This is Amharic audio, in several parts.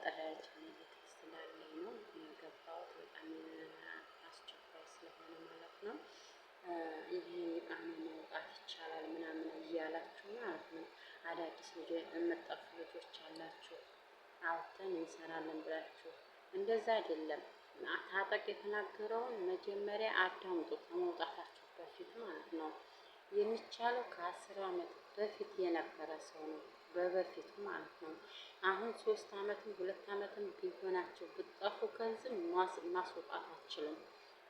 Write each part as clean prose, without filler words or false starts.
አጠር ያለች መልዕክት ስላለኝ ነው የገባሁት። በጣም አስቸኳይ ስለሆነ ማለት ነው። ይሄ ቃና ማውጣት ይቻላል ምናምን እያላችሁ ማለት ነው። አዳዲስ ልጆች የምጠፉ ልጆች አላችሁ፣ አውጥተን እንሰራለን ብላችሁ እንደዛ አይደለም። ታጠቅ የተናገረውን መጀመሪያ አዳምጡ ከመውጣታችሁ በፊት ማለት ነው። የሚቻለው ከ10 ዓመት በፊት የነበረ ሰው ነው፣ በበፊቱ ማለት ነው። አሁን 3 ዓመትም 2 ዓመትም ቢሆናቸው ብትጠፉ ከዚህ ማስወጣት አትችልም።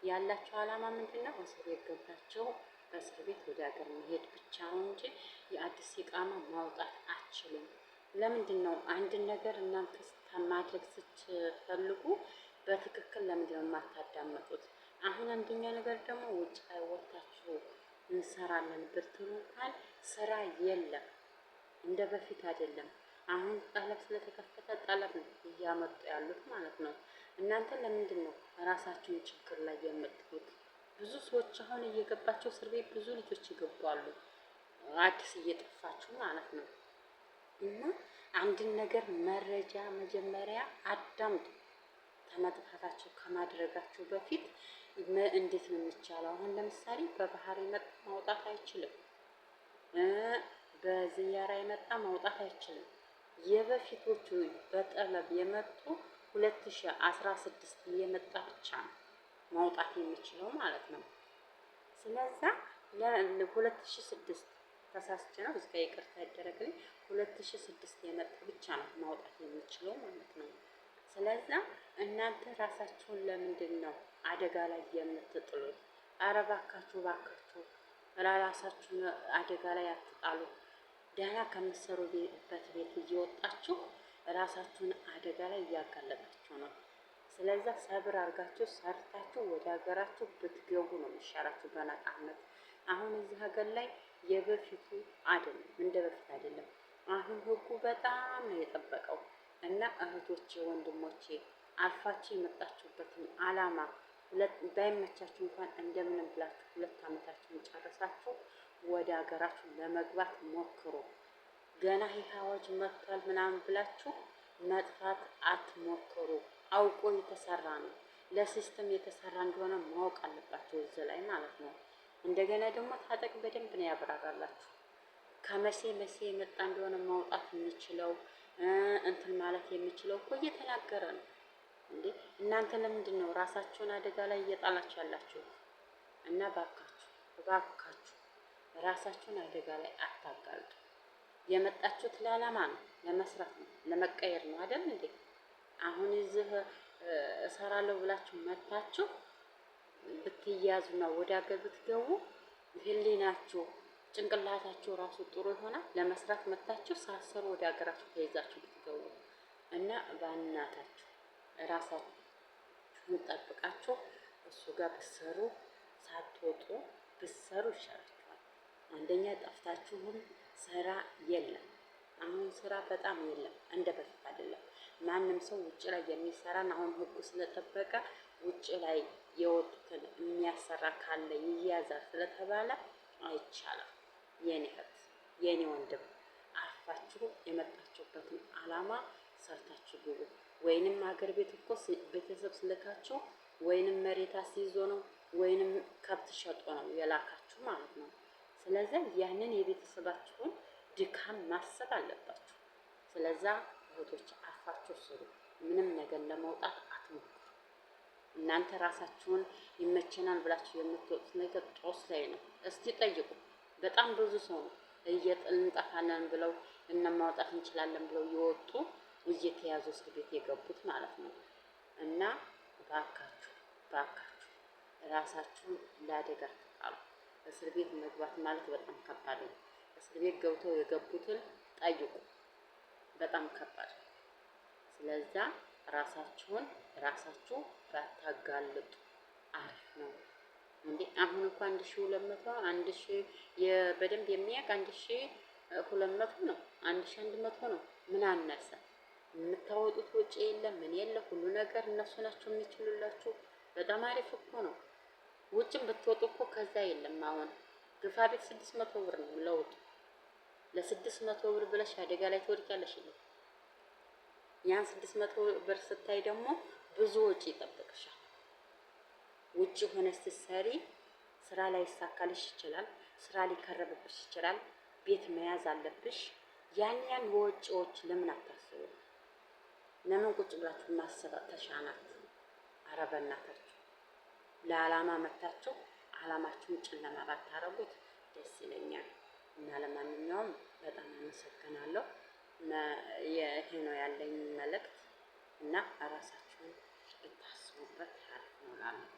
ያላቸው ዓላማ ምንድን ነው? እስር ቤት ገብታቸው በእስር ቤት ወደ ሀገር መሄድ ብቻ ነው እንጂ የአዲስ ኢቃማ ማውጣት አትችሉም። ለምንድን ነው አንድን ነገር እናንተ ማድረግ ስትፈልጉ በትክክል ለምንድን ነው የማታዳምጡት? አሁን አንደኛ ነገር ደግሞ ውጭ ላይ ወጥታችሁ እንሰራለን ብትሉ እንኳን ስራ የለም፣ እንደ በፊት አይደለም። አሁን ጠለብ ስለተከፈተ ጠለብ ነው እያመጡ ያሉት ማለት ነው። እናንተ ለምንድን ነው ራሳችሁን ችግር ላይ የምትሉት? ብዙ ሰዎች አሁን እየገባቸው እስር ቤት ብዙ ልጆች ይገባሉ፣ አዲስ እየጠፋችሁ ማለት ነው። እና አንድን ነገር መረጃ መጀመሪያ አዳምጡ። ከመጥፋታቸው ከማድረጋቸው በፊት እንዴት ነው የሚቻለው? አሁን ለምሳሌ በባህር የመጣ ማውጣት አይችልም፣ በዝያራ የመጣ ማውጣት አይችልም። የበፊቶቹ በጠለብ የመጡ 2016 የመጣ ብቻ ነው ማውጣት የሚችለው ማለት ነው። ስለዛ ለ2006 ተሳስቼ ነው እስከ ይቅርታ ያደረግልኝ 2006 የመጣ ብቻ ነው ማውጣት የሚችለው ማለት ነው። ስለዛ እናንተ ራሳችሁን ለምንድን ነው አደጋ ላይ የምትጥሉት? ኧረ ባካችሁ ባካችሁ ራሳችሁን አደጋ ላይ አትጣሉ። ደህና ከምትሰሩበት ቤት እየወጣችሁ ራሳችሁን አደጋ ላይ እያጋለጣችሁ ነው። ስለዛ ሰብር አድርጋችሁ ሰርታችሁ ወደ ሀገራችሁ ብትገቡ ነው የሚሻላችሁ በነፃነት። አሁን እዚህ ሀገር ላይ የበፊቱ አይደለም፣ እንደ በፊት አይደለም። አሁን ህጉ በጣም ነው የጠበቀው እና እህቶቼ ወንድሞቼ አልፋችሁ የመጣችሁበትን አላማ ባይመቻችሁ እንኳን እንደምንም ብላችሁ 2 ዓመታችሁን ጨርሳችሁ ወደ ሀገራችሁ ለመግባት ሞክሩ። ገና ይህ አዋጅ መጥቷል ምናምን ብላችሁ መጥፋት አትሞክሩ። አውቆ የተሰራ ነው፣ ለሲስተም የተሰራ እንደሆነ ማወቅ አለባችሁ እዚህ ላይ ማለት ነው። እንደገና ደግሞ ታጠቅ በደንብ ነው ያብራራላችሁ። ከመቼ የመጣ እንደሆነ ማውጣት የሚችለው እንትን ማለት የሚችለው እኮ እየተናገረ ነው እንዴ። እናንተ ለምንድን ነው ራሳችሁን አደጋ ላይ እየጣላችሁ ያላችሁ? እና ባካችሁ ራሳችሁን አደጋ ላይ አታጋልጡ። የመጣችሁት ለዓላማ ነው፣ ለመስራት ነው፣ ለመቀየር ነው አይደል እንዴ? አሁን እዚህ እሰራለሁ ብላችሁ መታችሁ ብትያዙና ወደ ሀገር ብትገቡ ህሊናችሁ ጭንቅላታችሁ ራሱ ጥሩ ይሆናል። ለመስራት መታችሁ ሳሰሩ ወደ ሀገራችሁ ተይዛችሁ ብትገቡ እና በእናታችሁ ራሳችሁን ጠብቃችሁ እሱ ጋር ብትሰሩ ሳትወጡ ብትሰሩ ይሻላችኋል። አንደኛ ጠፍታችሁም ስራ የለም። አሁን ስራ በጣም የለም፣ እንደ በፊት አይደለም። ማንም ሰው ውጭ ላይ የሚሰራን አሁን ህጉ ስለጠበቀ ውጭ ላይ የወጡትን የሚያሰራ ካለ ይያዛል ስለተባለ አይቻልም። የኔ እህት የኔ ወንድም አርፋችሁ የመጣችሁበትን አላማ ሰርታችሁ ግቡ። ወይንም ሀገር ቤት እኮ ቤተሰብ ስልካችሁ ወይንም መሬት አስይዞ ነው ወይንም ከብት ሸጦ ነው የላካችሁ ማለት ነው። ስለዚህ ያንን የቤተሰባችሁን ድካም ማሰብ አለባችሁ። ስለዛ እህቶች አርፋችሁ ስሩ። ምንም ነገር ለመውጣት አትሞክሩ። እናንተ ራሳችሁን ይመቸናል ብላችሁ የምትወጡት ነገር ጦስ ላይ ነው። እስቲ ጠይቁ። በጣም ብዙ ሰው ነው እንጠፋለን ብለው ማውጣት እንችላለን ብለው የወጡ እየተያዙ እስር ቤት የገቡት ማለት ነው። እና ባካችሁ ራሳችሁን ለአደጋ አትጣሉ። እስር ቤት መግባት ማለት በጣም ከባድ ነው። እስር ቤት ገብተው የገቡትን ጠይቁ፣ በጣም ከባድ ነው። ስለዛ ራሳችሁ ባታጋልጡ አሪፍ ነው እንዴ። አሁን እኮ 1200 በደንብ የሚያውቅ 1200 ነው፣ 1100 ነው። ምን አነሰ? የምታወጡት ወጪ የለ ምን የለ፣ ሁሉ ነገር እነሱ ናቸው የሚችሉላችሁ። በጣም አሪፍ እኮ ነው። ውጭም ብትወጡ እኮ ከዛ የለም። አሁን ግፋ ቤት 600 ብር ነው ለውጡ። ለ600 ብር ብለሽ አደጋ ላይ ትወድቂያለሽ። ያን 600 ብር ስታይ ደግሞ ብዙ ወጪ ይጠብቅሻል። ውጭ ሆነሽ ስትሰሪ ስራ ላይ ይሳካልሽ ይችላል፣ ስራ ሊከረብብሽ ይችላል፣ ቤት መያዝ አለብሽ። ያን ወጪዎች ለምን አታስቡ? ለምን ቁጭ ብላችሁ ማሰብ ተሻናት? ኧረ በእናታችሁ ለዓላማ መታችሁ ዓላማችሁን ጨለማ ባታረጉት ደስ ይለኛል። እና ለማንኛውም በጣም አመሰግናለሁ። ይሄ ነው ያለኝ መልእክት እና ራሳችሁን ብታስቡበት አሪፍ ነው እላለሁ።